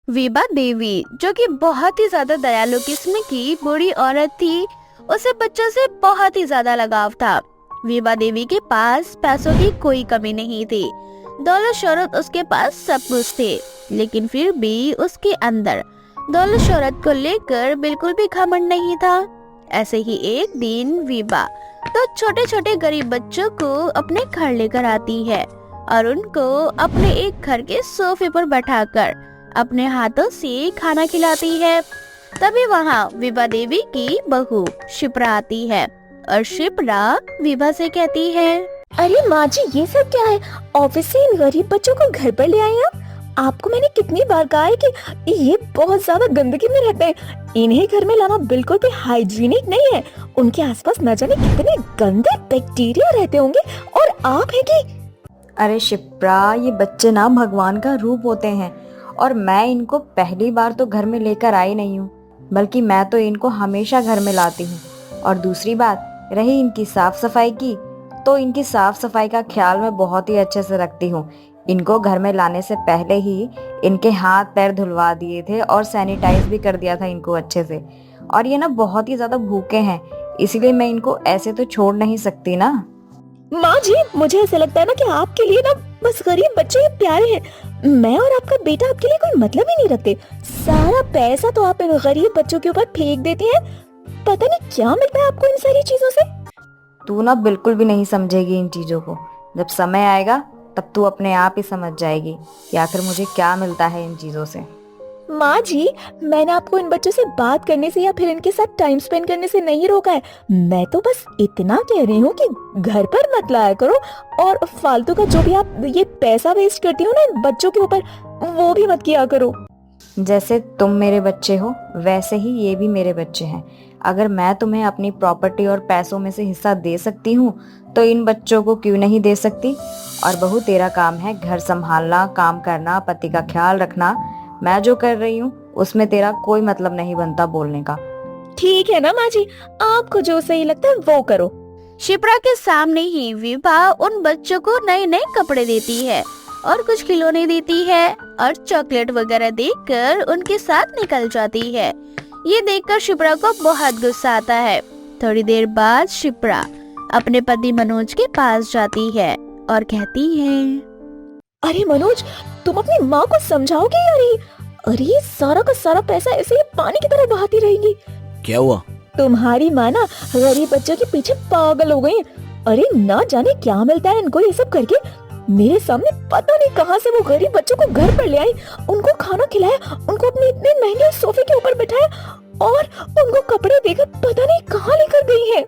विभा देवी, जो कि बहुत ही ज्यादा दयालु किस्म की बूढ़ी औरत थी, उसे बच्चों से बहुत ही ज्यादा लगाव था। विभा देवी के पास पैसों की कोई कमी नहीं थी। दौलत शोहरत उसके पास सब कुछ थे, लेकिन फिर भी उसके अंदर दौलत शोहरत को लेकर बिल्कुल भी घमंड नहीं था। ऐसे ही एक दिन विभा तो छोटे छोटे गरीब बच्चों को अपने घर लेकर आती है और उनको अपने एक घर के सोफे पर बैठाकर अपने हाथों से खाना खिलाती है। तभी वहाँ विभा देवी की बहू शिप्रा आती है और शिप्रा विभा से कहती है, अरे माँ जी, ये सब क्या है? ऑफिस से इन गरीब बच्चों को घर पर ले आए आप? आपको मैंने कितनी बार कहा है कि ये बहुत ज्यादा गंदगी में रहते हैं। इन्हें घर में लाना बिल्कुल भी हाइजीनिक नहीं है। उनके आसपास न जाने कितने गंदे बैक्टीरिया रहते होंगे और आप है कि। अरे शिप्रा, ये बच्चे ना भगवान का रूप होते हैं और मैं इनको पहली बार तो घर में लेकर आई नहीं हूँ, बल्कि मैं तो इनको हमेशा घर में लाती हूँ। और दूसरी बात रही इनकी साफ सफाई की, तो इनकी साफ सफाई का ख्याल मैं बहुत ही अच्छे से रखती हूँ। इनको घर में लाने से पहले ही इनके हाथ पैर धुलवा दिए थे और सैनिटाइज भी कर दिया था इनको अच्छे से। और ये ना बहुत ही ज्यादा भूखे हैं, इसीलिए मैं इनको ऐसे तो छोड़ नहीं सकती ना। माँ जी, मुझे ऐसा लगता है ना कि आपके लिए ना बस गरीब बच्चे ही प्यारे हैं। मैं और आपका बेटा आपके लिए कोई मतलब ही नहीं रखते। सारा पैसा तो आप इन गरीब बच्चों के ऊपर फेंक देती हैं। पता नहीं क्या मिलता है आपको इन सारी चीजों से। तू ना बिल्कुल भी नहीं समझेगी इन चीजों को। जब समय आएगा तब तू अपने आप ही समझ जाएगी कि आखिर मुझे क्या मिलता है इन चीजों से। माँ जी, मैंने आपको इन बच्चों से बात करने से या फिर इनके साथ टाइम स्पेंड करने से नहीं रोका है। मैं तो बस इतना कह रही हूँ कि घर पर मत लाया करो और फालतू का जो भी आप ये पैसा वेस्ट करती हो ना इन बच्चों के ऊपर, वो भी मत किया करो। जैसे तुम मेरे बच्चे हो, वैसे ही ये भी मेरे बच्चे हैं। अगर मैं तुम्हें अपनी प्रॉपर्टी और पैसों में से हिस्सा दे सकती हूँ, तो इन बच्चों को क्यों नहीं दे सकती। और बहू, तेरा काम है घर संभालना, काम करना, पति का ख्याल रखना। मैं जो कर रही हूँ उसमें तेरा कोई मतलब नहीं बनता बोलने का। ठीक है ना माँ जी, आपको जो सही लगता है वो करो। शिप्रा के सामने ही विभा उन बच्चों को नए नए कपड़े देती है और कुछ खिलौने देती है और चॉकलेट वगैरह देकर उनके साथ निकल जाती है। ये देखकर शिप्रा को बहुत गुस्सा आता है। थोड़ी देर बाद शिप्रा अपने पति मनोज के पास जाती है और कहती है, अरे मनोज, तुम अपनी माँ को समझाओगे या नहीं? अरे सारा का सारा पैसा ऐसे ही पानी की तरह बहाती रहेगी। क्या हुआ? तुम्हारी माँ ना गरीब बच्चों के पीछे पागल हो गई है। अरे ना जाने क्या मिलता है इनको ये सब करके। मेरे सामने पता नहीं कहाँ से वो गरीब बच्चों को घर पर ले आई, उनको खाना खिलाया, उनको अपने इतने महंगे सोफे के ऊपर बिठाया और उनको कपड़े देकर पता नहीं कहाँ लेकर गई है।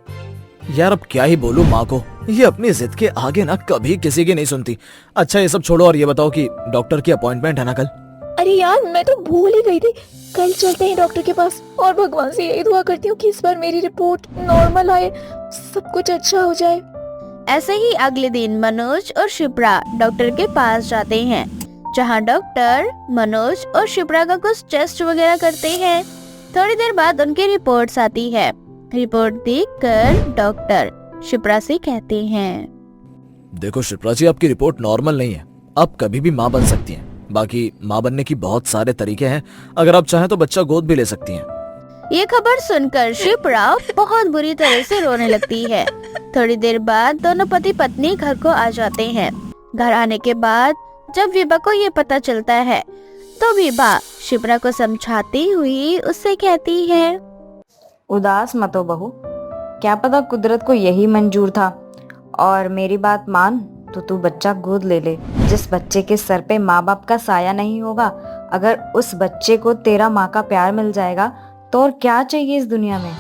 यार अब क्या ही बोलूं माँ को, ये अपनी जिद के आगे ना कभी किसी की नहीं सुनती। अच्छा ये सब छोड़ो और ये बताओ कि डॉक्टर की अपॉइंटमेंट है ना कल? अरे यार, मैं तो भूल ही गई थी। कल चलते हैं डॉक्टर के पास और भगवान से यही दुआ करती हूँ कि इस बार मेरी रिपोर्ट नॉर्मल आए, सब कुछ अच्छा हो जाए। ऐसे ही अगले दिन मनोज और शिप्रा डॉक्टर के पास जाते हैं, जहां डॉक्टर मनोज और शिप्रा का कुछ टेस्ट वगैरह करते हैं। थोड़ी देर बाद उनकी रिपोर्ट्स आती है। रिपोर्ट देखकर डॉक्टर शिप्रा से कहते हैं, देखो शिप्रा जी, आपकी रिपोर्ट नॉर्मल नहीं है। आप कभी भी माँ बन सकती हैं। बाकी माँ बनने की बहुत सारे तरीके हैं। अगर आप चाहें तो बच्चा गोद भी ले सकती हैं। ये खबर सुनकर शिप्रा बहुत बुरी तरह से रोने लगती है। थोड़ी देर बाद दोनों पति पत्नी घर को आ जाते हैं। घर आने के बाद जब विभा को ये पता चलता है, तो विभा शिप्रा को समझाती हुई उससे कहती है, उदास मत हो बहू, क्या पता कुदरत को यही मंजूर था। और मेरी बात मान तो तू बच्चा गोद ले ले। जिस बच्चे के सर पे माँ बाप का साया नहीं होगा, अगर उस बच्चे को तेरा माँ का प्यार मिल जाएगा तो और क्या चाहिए इस दुनिया में।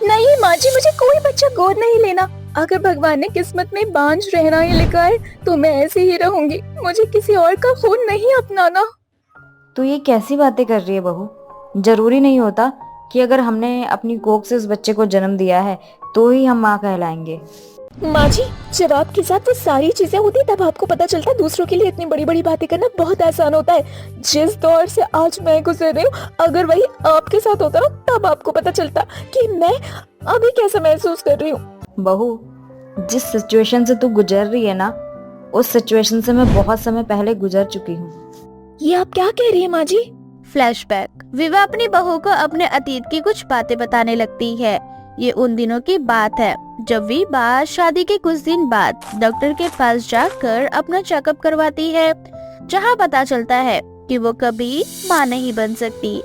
नहीं माँ जी, मुझे कोई बच्चा गोद नहीं लेना। अगर भगवान ने किस्मत में बांझ रहना ही लिखा है तो मैं ऐसे ही रहूंगी। मुझे किसी और का खून नहीं अपनाना। तू ये कैसी बातें कर रही है बहू? जरूरी नहीं होता कि अगर हमने अपनी कोख से उस बच्चे को जन्म दिया है तो ही हम माँ कहलाएंगे। माँ जी, जब आपके साथ वो सारी चीजें होती तब आपको पता चलता दूसरों के लिए इतनी बड़ी बड़ी बातें करना बहुत आसान होता है। जिस दौर से आज मैं गुजर रही हूँ, अगर वही आपके साथ होता ना तब आपको पता चलता कि मैं अभी कैसा महसूस कर रही हूँ। बहू, जिस सिचुएशन से तू गुजर रही है ना, उस सिचुएशन से मैं बहुत समय पहले गुजर चुकी हूँ। ये आप क्या कह रही है माँ जी? फ्लैशबैक। विवा अपनी बहू को अपने अतीत की कुछ बातें बताने लगती है। ये उन दिनों की बात है जब विवा शादी के कुछ दिन बाद डॉक्टर के पास जाकर अपना चेकअप करवाती है, जहां पता चलता है कि वो कभी मां नहीं बन सकती।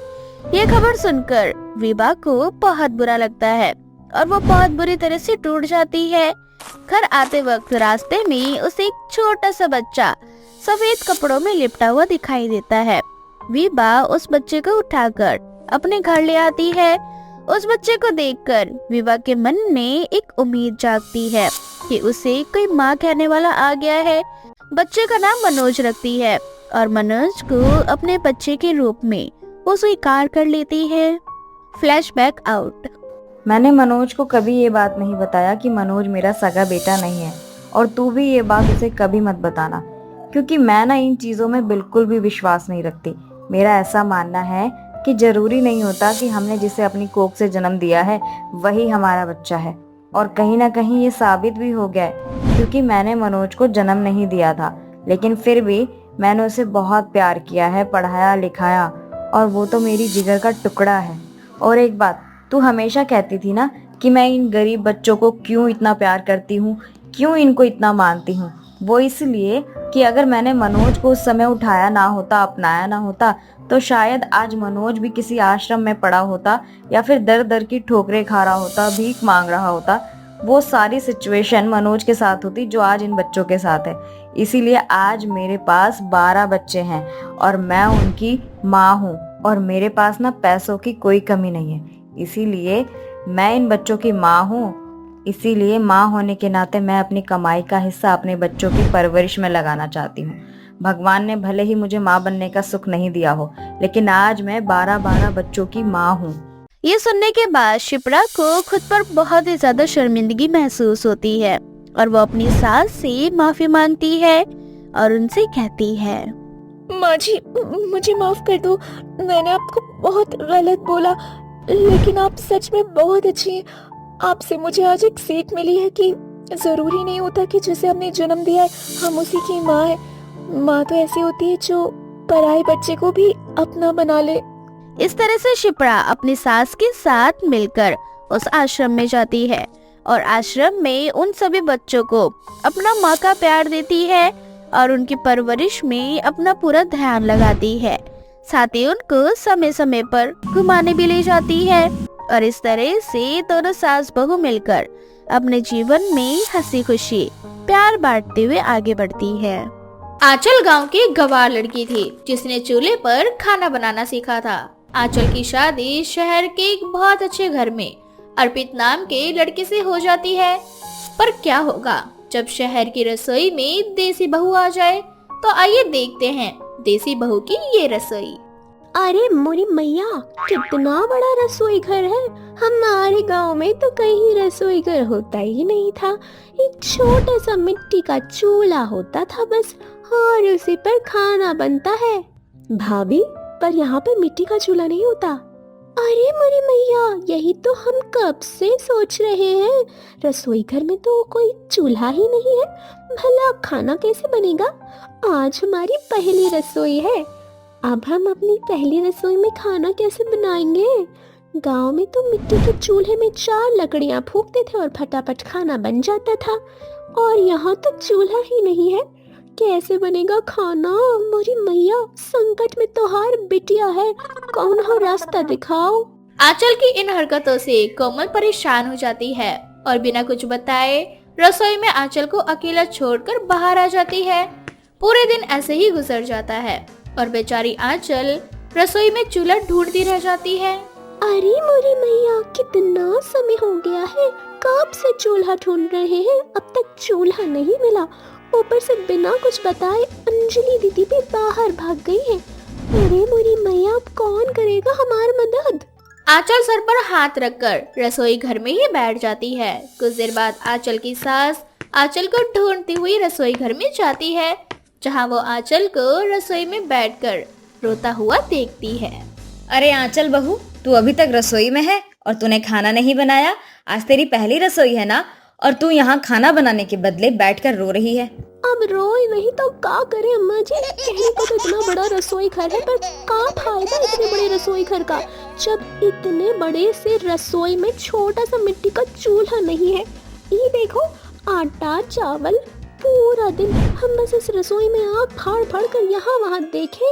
ये खबर सुनकर विवा को बहुत बुरा लगता है और वो बहुत बुरी तरह से टूट जाती है। घर आते वक्त रास्ते में उसे एक छोटा सा बच्चा सफेद कपड़ों में लिपटा हुआ दिखाई देता है। विवा उस बच्चे को उठाकर अपने घर ले आती है। उस बच्चे को देखकर विवा के मन में एक उम्मीद जागती है कि उसे कोई माँ कहने वाला आ गया है। बच्चे का नाम मनोज रखती है और मनोज को अपने बच्चे के रूप में वो स्वीकार कर लेती है। Flashback out. मैंने मनोज को कभी ये बात नहीं बताया कि मनोज मेरा सगा बेटा नहीं है, और तू भी ये बात उसे कभी मत बताना, क्योंकि मैं ना इन चीज़ों में बिल्कुल भी विश्वास नहीं रखती। मेरा ऐसा मानना है कि जरूरी नहीं होता कि हमने जिसे अपनी कोख से जन्म दिया है वही हमारा बच्चा है, और कहीं ना कहीं ये साबित भी हो गया है, क्योंकि मैंने मनोज को जन्म नहीं दिया था, लेकिन फिर भी मैंने उसे बहुत प्यार किया है, पढ़ाया लिखाया, और वो तो मेरी जिगर का टुकड़ा है। और एक बात, तू हमेशा कहती थी ना कि मैं इन गरीब बच्चों को क्यों इतना प्यार करती हूँ, क्यों इनको इतना मानती हूँ। वो इसलिए कि अगर मैंने मनोज को उस समय उठाया ना होता, अपनाया ना होता, तो शायद आज मनोज भी किसी आश्रम में पड़ा होता, या फिर दर दर की ठोकरें खा रहा होता, भीख मांग रहा होता। वो सारी सिचुएशन मनोज के साथ होती जो आज इन बच्चों के साथ है। इसीलिए आज मेरे पास 12 बच्चे हैं और मैं उनकी माँ हूँ, और मेरे पास ना पैसों की कोई कमी नहीं है। इसीलिए मैं इन बच्चों की माँ हूँ। इसीलिए माँ होने के नाते मैं अपनी कमाई का हिस्सा अपने बच्चों की परवरिश में लगाना चाहती हूँ। भगवान ने भले ही मुझे माँ बनने का सुख नहीं दिया हो, लेकिन आज मैं 12 बच्चों की माँ हूँ। ये सुनने के बाद शिप्रा को खुद पर बहुत ही ज्यादा शर्मिंदगी महसूस होती है और वो अपनी सास से माफी मांगती है और उनसे कहती है, माँ जी, मुझे माफ कर दो, मैंने आपको बहुत गलत बोला, लेकिन आप सच में बहुत अच्छी हैं। आपसे मुझे आज एक सीख मिली है कि जरूरी नहीं होता कि जिसे हमने जन्म दिया है हम उसी की माँ है। माँ तो ऐसी होती है जो पराये बच्चे को भी अपना बना ले। इस तरह से शिप्रा अपनी सास के साथ मिलकर उस आश्रम में जाती है और आश्रम में उन सभी बच्चों को अपना माँ का प्यार देती है और उनकी परवरिश में अपना पूरा ध्यान लगाती है। साथ ही उनको समय समय पर घुमाने भी ले जाती है और इस तरह से दोनों सास बहू मिलकर अपने जीवन में हंसी खुशी प्यार बांटते हुए आगे बढ़ती है। आंचल गांव की गवार लड़की थी जिसने चूल्हे पर खाना बनाना सीखा था। आंचल की शादी शहर के एक बहुत अच्छे घर में अर्पित नाम के लड़के से हो जाती है। पर क्या होगा जब शहर की रसोई में देसी बहू आ जाए? तो आइए देखते हैं देसी बहू की ये रसोई। अरे मोरी मैया, कितना बड़ा रसोई घर है। हमारे गांव में तो कहीं रसोई घर होता ही नहीं था। एक छोटा सा मिट्टी का चूल्हा होता था बस, और उसी पर खाना बनता है। भाभी, पर यहाँ पर मिट्टी का चूल्हा नहीं होता। अरे मोरी मैया, यही तो हम कब से सोच रहे हैं। रसोई घर में तो कोई चूल्हा ही नहीं है, भला खाना कैसे बनेगा? आज हमारी पहली रसोई है, अब हम अपनी पहली रसोई में खाना कैसे बनाएंगे? गांव में तो मिट्टी के चूल्हे में 4 लकड़ियां फूंकते थे और फटाफट खाना बन जाता था, और यहाँ तो चूल्हा ही नहीं है। कैसे बनेगा खाना? मोरी मैया, संकट में तो हार बिटिया है, कौन हो रास्ता दिखाओ। आंचल की इन हरकतों से कोमल परेशान हो जाती है और बिना कुछ बताए रसोई में आंचल को अकेला छोड़कर बाहर आ जाती है। पूरे दिन ऐसे ही गुजर जाता है और बेचारी आंचल रसोई में चूल्हा ढूंढती रह जाती है। अरे मोरी मैया, कितना समय हो गया है, कब से चूल्हा ढूंढ रहे हैं, अब तक चूल्हा नहीं मिला। ऊपर से बिना कुछ बताए अंजलि दीदी भी बाहर भाग गई है। अरे मोरी मैया, अब कौन करेगा हमारी मदद? आंचल सर पर हाथ रखकर रसोई घर में ही बैठ जाती है। कुछ देर बाद आंचल की सास आंचल को ढूंढती हुई रसोई घर में जाती है, जहां वो आंचल को रसोई में बैठकर रोता हुआ देखती है। अरे आंचल बहू, तू अभी तक रसोई में है और तूने खाना नहीं बनाया? आज तेरी पहली रसोई है ना, और तू यहाँ खाना बनाने के बदले बैठकर रो रही है। अब रोए नहीं तो का करे अम्मा जी। कहने को तो इतना बड़ा रसोई घर है, पर का फायदा इतने बड़े रसोई घर का जब इतने बड़े से रसोई में छोटा सा मिट्टी का चूल्हा नहीं है। ये देखो, आटा चावल पूरा दिन हम बस इस रसोई में आग फाड़ फाड़ कर यहाँ वहाँ देखें,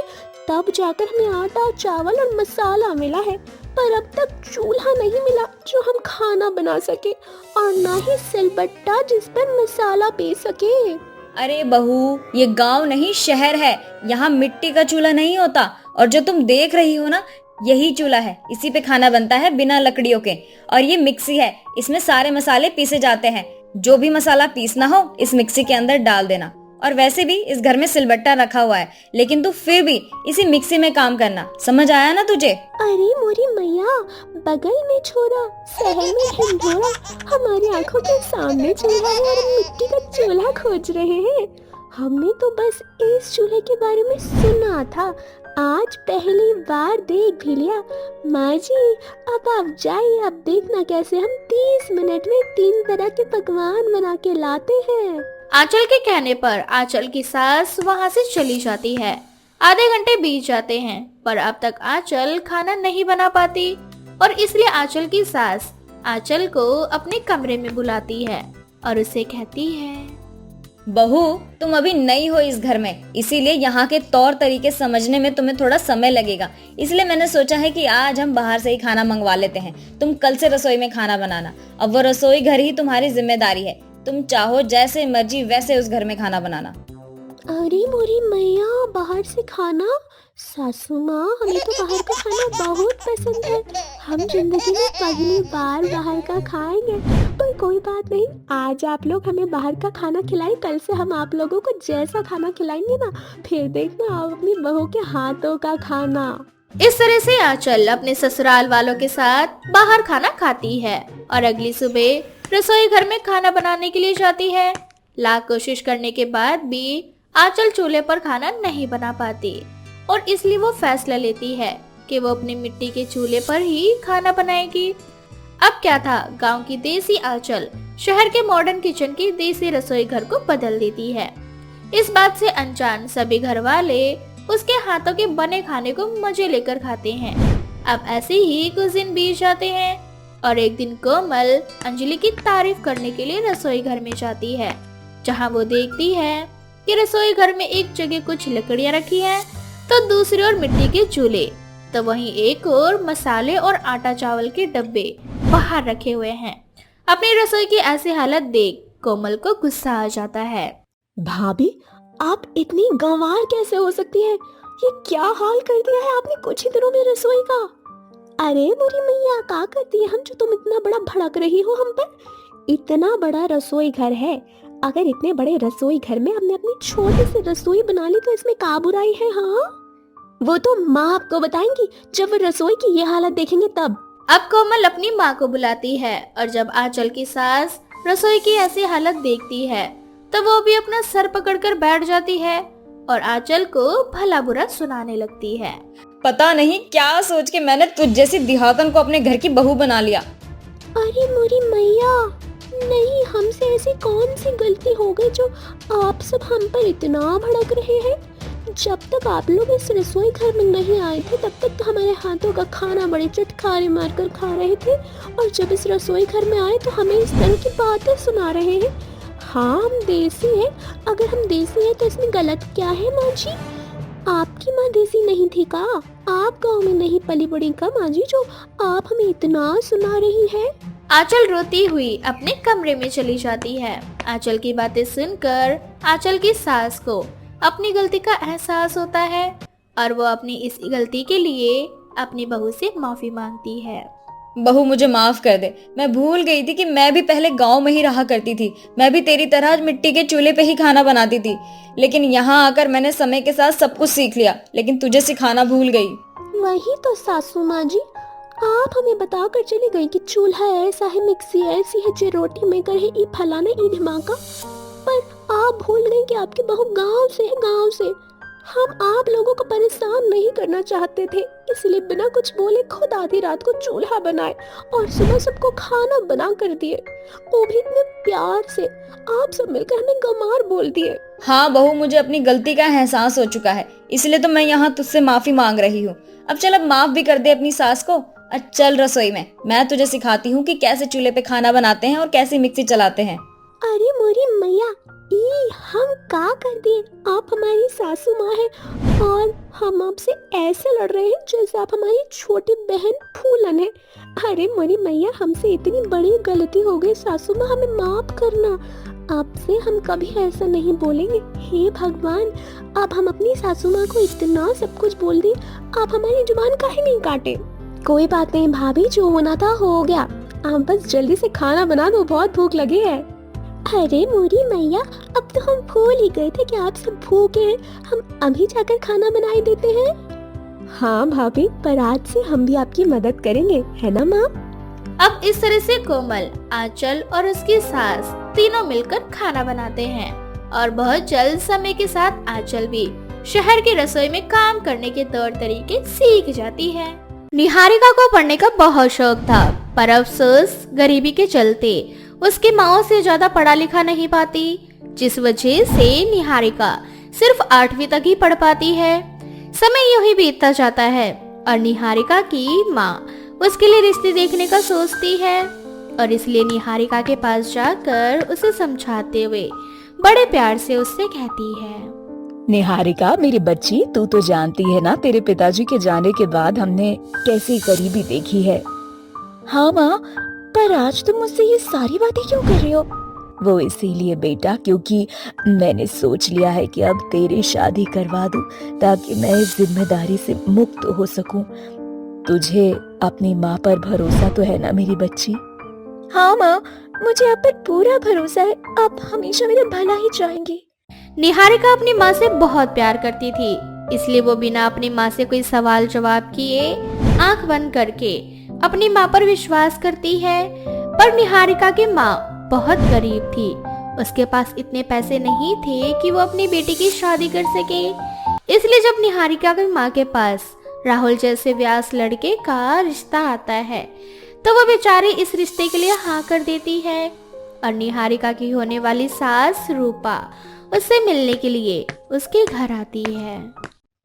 तब जाकर हमें आटा चावल और मसाला मिला है। पर अब तक चूल्हा नहीं मिला जो हम खाना बना सके, और ना ही सिलबट्टा जिस पर मसाला पीस सके। अरे बहू, ये गांव नहीं शहर है, यहाँ मिट्टी का चूल्हा नहीं होता। और जो तुम देख रही हो ना, यही चूल्हा है। इसी पे खाना बनता है बिना लकड़ियों के। और ये मिक्सी है, इसमें सारे मसाले पीसे जाते हैं। जो भी मसाला पीसना हो इस मिक्सी के अंदर डाल देना। और वैसे भी इस घर में सिलबट्टा रखा हुआ है, लेकिन तू फिर भी इसी मिक्सी में काम करना। समझ आया ना तुझे? अरे मोरी मैया, बगल में छोरा शहर में ढिंढोरा, हमारी आंखों के सामने चूल्हा है और मिट्टी का चूल्हा खोज रहे हैं। हमने तो बस इस चूल्हे के बारे में सुना था, आज पहली बार देख भी लिया। माँ जी, अब आप जाइए, अब देखना कैसे हम 30 मिनट में 3 तरह के पकवान बना के लाते हैं। आंचल के कहने पर आंचल की सास वहां से चली जाती है। आधे घंटे बीत जाते हैं, पर अब तक आंचल खाना नहीं बना पाती, और इसलिए आंचल की सास आंचल को अपने कमरे में बुलाती है और उसे कहती है, बहू, तुम अभी नई हो इस घर में, इसीलिए यहाँ के तौर तरीके समझने में तुम्हें थोड़ा समय लगेगा। इसलिए मैंने सोचा है कि आज हम बाहर से ही खाना मंगवा लेते हैं। तुम कल से रसोई में खाना बनाना। अब वो रसोई घर ही तुम्हारी जिम्मेदारी है। तुम चाहो जैसे मर्जी वैसे उस घर में खाना बनाना। अरे मोरी मैया, बाहर से खाना? सासू माँ, हमें तो बाहर का खाना बहुत पसंद है। हम जिंदगी में पहली बार बाहर का खाएंगे। पर कोई बात नहीं, आज आप लोग हमें बाहर का खाना खिलाएं, कल से हम आप लोगों को जैसा खाना खिलाएंगे ना, फिर देखना आप अपनी बहू के हाथों का खाना। इस तरह से आंचल अपने ससुराल वालों के साथ बाहर खाना खाती है और अगली सुबह रसोई घर में खाना बनाने के लिए जाती है। लाख कोशिश करने के बाद भी आंचल चूल्हे पर खाना नहीं बना पाती, और इसलिए वो फैसला लेती है कि वो अपने मिट्टी के चूल्हे पर ही खाना बनाएगी। अब क्या था, गांव की देसी आंचल शहर के मॉडर्न किचन की देसी रसोई घर को बदल देती है। इस बात से अनजान सभी घर वाले उसके हाथों के बने खाने को मजे लेकर खाते हैं। अब ऐसे ही कुछ दिन बीत जाते हैं और एक दिन कोमल अंजलि की तारीफ करने के लिए रसोई घर में जाती है, जहां वो देखती है कि रसोई घर में एक जगह कुछ लकड़ियां रखी हैं, तो दूसरी ओर मिट्टी के चूल्हे, तो वहीं एक और मसाले और आटा चावल के डब्बे बाहर रखे हुए हैं। अपनी रसोई की ऐसी हालत देख कोमल को गुस्सा आ जाता है। भाभी, आप इतनी गंवार कैसे हो सकती है? ये क्या हाल कर दिया है आपने कुछ ही दिनों में रसोई का। अरे मोरी मैया, क्या करती है हम जो तुम इतना बड़ा भड़क रही हो हम पर? इतना बड़ा रसोई घर है, अगर इतने बड़े रसोई घर में हमने अपनी छोटी सी रसोई बना ली तो इसमें क्या बुराई है? हाँ, वो तो माँ आपको बताएंगी जब वो रसोई की ये हालत देखेंगे तब। अब कोमल अपनी माँ को बुलाती है और जब आंचल की सास रसोई की ऐसी हालत देखती है तो वो भी अपना सर पकड़कर बैठ जाती है और आंचल को भला बुरा सुनाने लगती है। पता नहीं क्या सोच के मैंने तुझ जैसी दिहातन को अपने घर की बहू बना लिया। अरे मोरी मैया, नहीं, हमसे ऐसी कौन सी गलती हो गई जो आप सब हम पर इतना भड़क रहे हैं? जब तक आप लोग इस रसोई घर में नहीं आए थे तब तक तो हमारे हाथों का खाना बड़े चटखारे मारकर खा रहे थे, और जब इस रसोई घर में आए तो हमें इस तरह की बातें सुना रहे हैं। हाँ, हम देसी हैं। अगर हम देसी हैं तो इसमें गलत क्या है माँ जी? आपकी माँ देसी नहीं थी का? आप गाँव में नहीं पली बड़ी का माँ जी जो आप हमें इतना सुना रही है? आंचल रोती हुई अपने कमरे में चली जाती है। आंचल की बातें सुनकर आंचल की सास को अपनी गलती का एहसास होता है और वो अपनी इस गलती के लिए अपनी बहू से माफी मांगती है। बहू, मुझे माफ कर दे। मैं भूल गई थी कि मैं भी पहले गांव में ही रहा करती थी। मैं भी तेरी तरह मिट्टी के चूल्हे पे ही खाना बनाती थी, लेकिन यहाँ आकर मैंने समय के साथ सब कुछ सीख लिया, लेकिन तुझे सिखाना भूल गई। वही तो सासू माँ जी, आप हमें बता कर चली गई कि चूल्हा ऐसा है, मिक्सी ऐसी है, जे रोटी मेकर है, ई फलाना ई ढिमाका, पर आप भूल गई कि आपकी बहू गांव से है, गांव से। हम आप लोगों को परेशान नहीं करना चाहते थे, इसलिए बिना कुछ बोले खुद आधी रात को चूल्हा बनाए और सुबह सबको खाना बना कर दिए, वो भी इतने प्यार से। आप सब मिलकर हमें गंवार बोल दिए। हाँ बहू, मुझे अपनी गलती का एहसास हो चुका है, इसलिए तो मैं यहाँ तुझसे माफी मांग रही हूँ। अब चल, अब माफ भी कर दे अपनी सास को। चल रसोई में, मैं तुझे सिखाती हूँ कि कैसे चूल्हे पे खाना बनाते हैं और कैसे मिक्सी चलाते हैं। अरे मोरी मैया, हम का कर दिए? आप हमारी सासू माँ हैं और हम आपसे ऐसे लड़ रहे हैं जैसे आप हमारी छोटी बहन फूलन है। अरे मोरी मैया, हमसे इतनी बड़ी गलती हो गई, सासू माँ हमें माफ करना। आपसे हम कभी ऐसा नहीं बोलेंगे। हे भगवान, अब हम अपनी सासू माँ को इतना सब कुछ बोल दी, आप हमारी जुबान काहे नहीं काटे? कोई बात नहीं भाभी, जो होना था हो गया। आप बस जल्दी से खाना बना दो, बहुत भूख लगी है। अरे मोरी मैया, अब तो हम भूल ही गए थे कि आप सब भूखे हैं। हम अभी जाकर खाना बनाए देते हैं। हाँ भाभी, पर आज से हम भी आपकी मदद करेंगे, है ना माँ? अब इस तरह से कोमल, आंचल और उसकी सास तीनों मिलकर खाना बनाते हैं और बहुत जल्द समय के साथ आंचल भी शहर की रसोई में काम करने के तौर तरीके सीख जाती है। निहारिका को पढ़ने का बहुत शौक था, पर अफसोस गरीबी के चलते उसकी माँ से ज्यादा पढ़ा लिखा नहीं पाती, जिस वजह से निहारिका सिर्फ 8वीं तक ही पढ़ पाती है। समय यूं ही बीतता जाता है और निहारिका की माँ उसके लिए रिश्ते देखने का सोचती है और इसलिए निहारिका के पास जाकर उसे समझाते हुए बड़े प्यार से उससे कहती है, निहारिका मेरी बच्ची, तू तो जानती है ना, तेरे पिताजी के जाने के बाद हमने कैसी गरीबी देखी है। हाँ माँ, पर आज तुम मुझसे ये सारी बातें क्यों कर रही हो? वो इसीलिए बेटा, क्योंकि मैंने सोच लिया है कि अब तेरी शादी करवा दूं ताकि मैं इस जिम्मेदारी से मुक्त हो सकूं। तुझे अपनी माँ पर भरोसा तो है ना मेरी बच्ची? हाँ माँ, मुझे आप पर पूरा भरोसा है, आप हमेशा मेरा भला ही चाहेंगी। निहारिका अपनी माँ से बहुत प्यार करती थी, इसलिए वो बिना अपनी माँ से कोई सवाल जवाब किए आंख बंद करके अपनी माँ पर विश्वास करती है। पर निहारिका की माँ बहुत गरीब थी, उसके पास इतने पैसे नहीं थे कि वो अपनी बेटी की शादी कर सके। इसलिए जब निहारिका की माँ के पास राहुल जैसे व्यास लड़के का रिश्ता आता है तो वो बेचारी इस रिश्ते के लिए हाँ कर देती है और निहारिका की होने वाली सास रूपा उससे मिलने के लिए उसके घर आती है।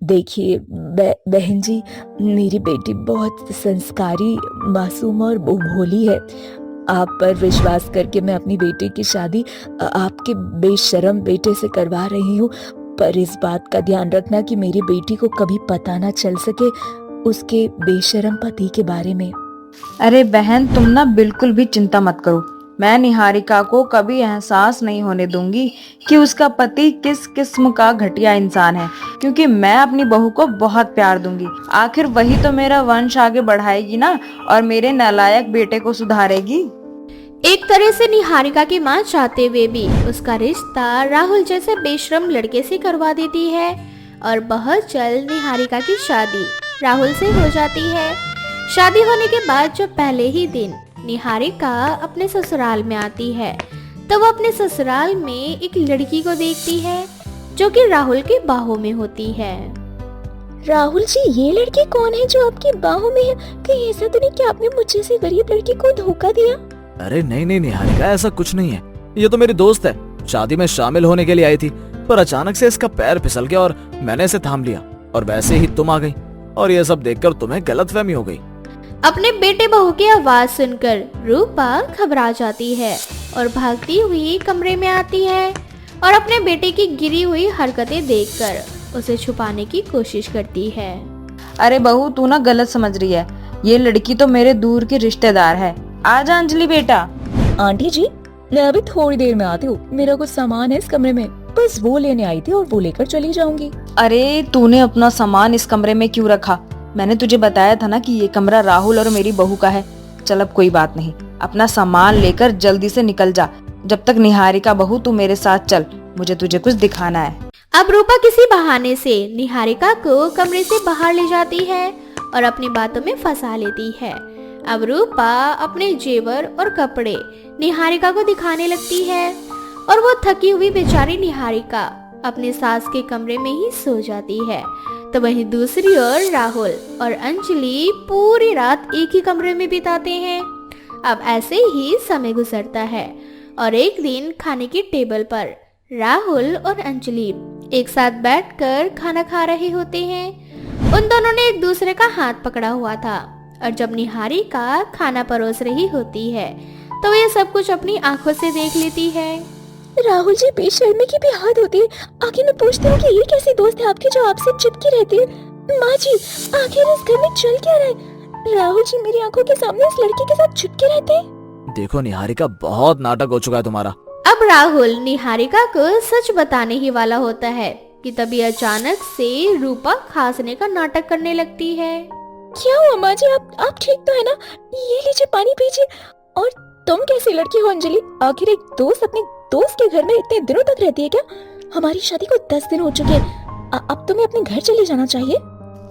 देखिए बहन जी, मेरी बेटी बहुत संस्कारी, मासूम और भोली है। आप पर विश्वास करके मैं अपनी बेटी की शादी आपके बेशर्म बेटे से करवा रही हूँ, पर इस बात का ध्यान रखना कि मेरी बेटी को कभी पता ना चल सके उसके बेशर्म पति के बारे में। अरे बहन, तुम ना बिल्कुल भी चिंता मत करो। मैं निहारिका को कभी एहसास नहीं होने दूंगी कि उसका पति किस किस्म का घटिया इंसान है, क्योंकि मैं अपनी बहू को बहुत प्यार दूंगी। आखिर वही तो मेरा वंश आगे बढ़ाएगी ना, और मेरे नालायक बेटे को सुधारेगी। एक तरह से निहारिका की माँ चाहते हुए भी उसका रिश्ता राहुल जैसे बेशर्म लड़के से करवा देती है और बहुत जल्द निहारिका की शादी राहुल से हो जाती है। शादी होने के बाद जब पहले ही दिन निहारिका अपने ससुराल में आती है तो वो अपने ससुराल में एक लड़की को देखती है जो कि राहुल की बाहों में होती है। राहुल जी, ये लड़की कौन है जो आपकी बाहों में है? कहीं ऐसा तो नहीं कि आपने मुझे से गरीब लड़की को धोखा दिया? अरे नहीं नहीं निहारिका, ऐसा कुछ नहीं है। ये तो मेरी दोस्त है, शादी में शामिल होने के लिए आई थी, पर अचानक से इसका पैर फिसल गया और मैंने इसे थाम लिया और वैसे ही तुम आ गई और ये सब देखकर तुम्हें गलतफहमी हो गई। अपने बेटे बहू की आवाज सुनकर रूपा घबरा जाती है और भागती हुई कमरे में आती है और अपने बेटे की गिरी हुई हरकतें देखकर उसे छुपाने की कोशिश करती है। अरे बहू, तू ना गलत समझ रही है, ये लड़की तो मेरे दूर की रिश्तेदार है। आजा अंजलि बेटा। आंटी जी, मैं अभी थोड़ी देर में आती हूँ, मेरा कुछ सामान है इस कमरे में, बस वो लेने आई थी और वो लेकर चली जाऊंगी। अरे तूने अपना सामान इस कमरे में क्यों रखा? मैंने तुझे बताया था ना कि ये कमरा राहुल और मेरी बहू का है। चल अब कोई बात नहीं, अपना सामान लेकर जल्दी से निकल जा। जब तक निहारिका बहू तू मेरे साथ चल, मुझे तुझे कुछ दिखाना है। अब रूपा किसी बहाने से निहारिका को कमरे से बाहर ले जाती है और अपनी बातों में फंसा लेती है। अब रूपा अपने जेवर और कपड़े निहारिका को दिखाने लगती है और वो थकी हुई बेचारी निहारिका अपने सास के कमरे में ही सो जाती है। तो वहीं दूसरी ओर राहुल और अंजलि पूरी रात एक ही कमरे में बिताते हैं। अब ऐसे ही समय गुजरता है और एक दिन खाने की टेबल पर राहुल और अंजलि एक साथ बैठकर खाना खा रहे होते हैं। उन दोनों ने एक दूसरे का हाथ पकड़ा हुआ था और जब निहारिका खाना परोस रही होती है तो ये सब कुछ अपनी आंखों से देख लेती है। राहुल जी, बेशर्मी की भी हद होती है। आखिर मैं पूछती हूँ कि ये कैसी दोस्त है आपकी जो आपसे चिपकी रहती है? माँ जी, आखिर इस घर में चल क्या रहा है? राहुल जी मेरी आंखों के सामने इस लड़के के साथ चिपके रहते हैं। देखो निहारिका, बहुत नाटक हो चुका है तुम्हारा। अब राहुल निहारिका को सच बताने ही वाला होता है कि तभी अचानक से रूपा खांसने का नाटक करने लगती है। क्या हुआ माँ जी? आप ठीक तो है ना? ये लीजिए पानी पीजिए। और तुम कैसी लड़की हो अंजलि? आखिर एक दोस्त अपने दोस्त के घर में इतने दिनों तक रहती है क्या? हमारी शादी को 10 दिन हो चुके हैं। अब तुम्हें अपने घर चले जाना चाहिए।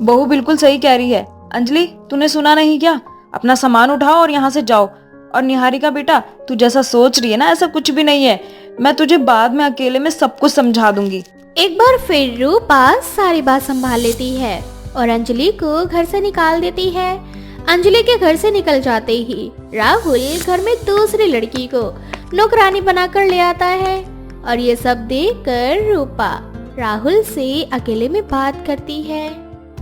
बहू बिल्कुल सही कह रही है। अंजलि, तूने सुना नहीं क्या? अपना सामान उठाओ और यहाँ से जाओ। और निहारिका बेटा, तू जैसा सोच रही है ना, ऐसा कुछ भी नहीं है। मैं तुझे बाद में अकेले में सब कुछ समझा दूंगी। एक बार फिर रूपा सारी बात संभाल लेती है और अंजलि को घर से निकाल देती है। अंजलि के घर से निकल जाते ही राहुल घर में दूसरी लड़की को नौकरानी बनाकर ले आता है और ये सब देखकर रूपा राहुल से अकेले में बात करती है।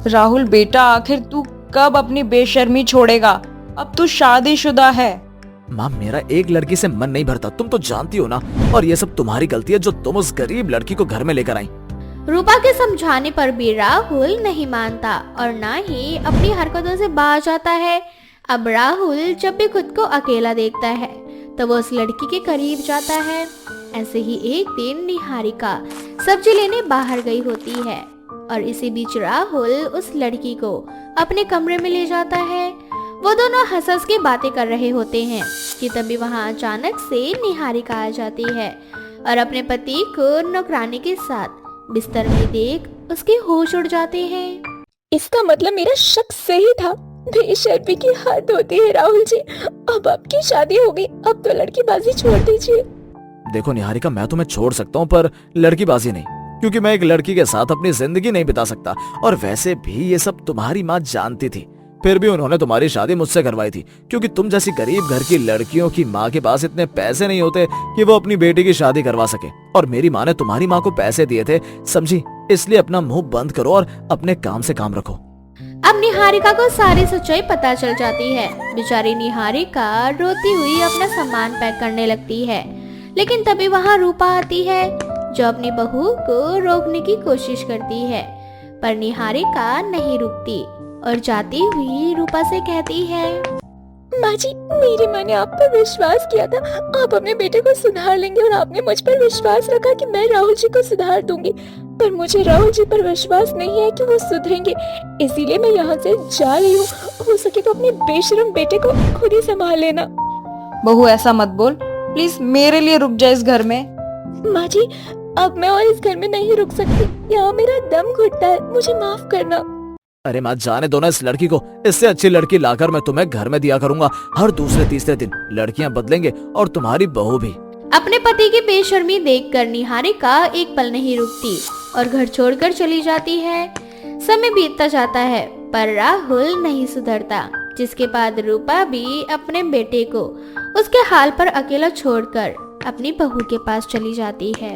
राहुल बेटा, आखिर तू कब अपनी बेशर्मी छोड़ेगा? अब तू शादीशुदा है। माँ, मेरा एक लड़की से मन नहीं भरता, तुम तो जानती हो ना। और ये सब तुम्हारी गलती है जो तुम उस गरीब लड़की को घर में लेकर आई। रूपा के समझाने पर भी राहुल नहीं मानता और ना ही अपनी हरकतों से बाज आता है। अब राहुल जब भी खुद को अकेला देखता है तो वो उस लड़की के करीब जाता है। ऐसे ही एक दिन निहारिका सब्जी लेने बाहर गई होती है और इसी बीच राहुल उस लड़की को अपने कमरे में ले जाता है। वो दोनों हंस हंस के बातें कर रहे होते हैं कि तभी वहां अचानक से निहारिका आ जाती है और अपने पति को नौकरानी के साथ बिस्तर में देख उसके होश उड़ जाते हैं। इसका मतलब मेरा शक सही था। बेशर्मी की हद होती है राहुल जी। अब आपकी शादी हो गई, अब तो लड़कीबाजी छोड़ दीजिए। देखो निहारिका, मैं तुम्हें छोड़ सकता हूँ पर लड़कीबाजी नहीं, क्योंकि मैं एक लड़की के साथ अपनी जिंदगी नहीं बिता सकता। और वैसे भी ये सब तुम्हारी माँ जानती थी, फिर भी उन्होंने तुम्हारी शादी मुझसे करवाई थी, क्योंकि तुम जैसी गरीब घर की लड़कियों की माँ के पास इतने पैसे नहीं होते कि वो अपनी बेटी की शादी करवा सके। और मेरी माँ ने तुम्हारी माँ को पैसे दिए थे, समझी? इसलिए अपना मुंह बंद करो और अपने काम से काम रखो। अब निहारिका को सारी सच्चाई पता चल जाती है। बेचारी निहारिका रोती हुई अपना सामान पैक करने लगती है, लेकिन तभी वहाँ रूपा आती है जो अपनी बहू को रोकने की कोशिश करती है, पर निहारिका नहीं रुकती और जाती हुई रूपा से कहती है, माँ जी, मेरी माँ ने आप पर विश्वास किया था, आप अपने बेटे को सुधार लेंगे और आपने मुझ पर विश्वास रखा कि मैं राहुल जी को सुधार दूंगी। पर मुझे राहुल जी पर विश्वास नहीं है कि वो सुधरेंगे, इसीलिए मैं यहाँ से जा रही हूँ। हो सके तो अपने बेशरम बेटे को खुद ही संभाल लेना। बहू ऐसा मत बोल, प्लीज मेरे लिए रुक जा इस घर में। माँ जी, अब मैं और इस घर में नहीं रुक सकती, यहाँ मेरा दम घुटता है, मुझे माफ करना। अरे माँ, जाने दो ना इस लड़की को। इससे अच्छी लड़की लाकर मैं तुम्हें घर में दिया करूंगा। हर दूसरे तीसरे दिन लड़कियां बदलेंगे और तुम्हारी बहू भी। अपने पति की बेशर्मी देखकर निहारिका एक पल नहीं रुकती और घर छोड़कर चली जाती है। समय बीतता जाता है पर राहुल नहीं सुधरता, जिसके बाद रूपा भी अपने बेटे को उसके हाल पर अकेला छोड़कर अपनी बहू के पास चली जाती है।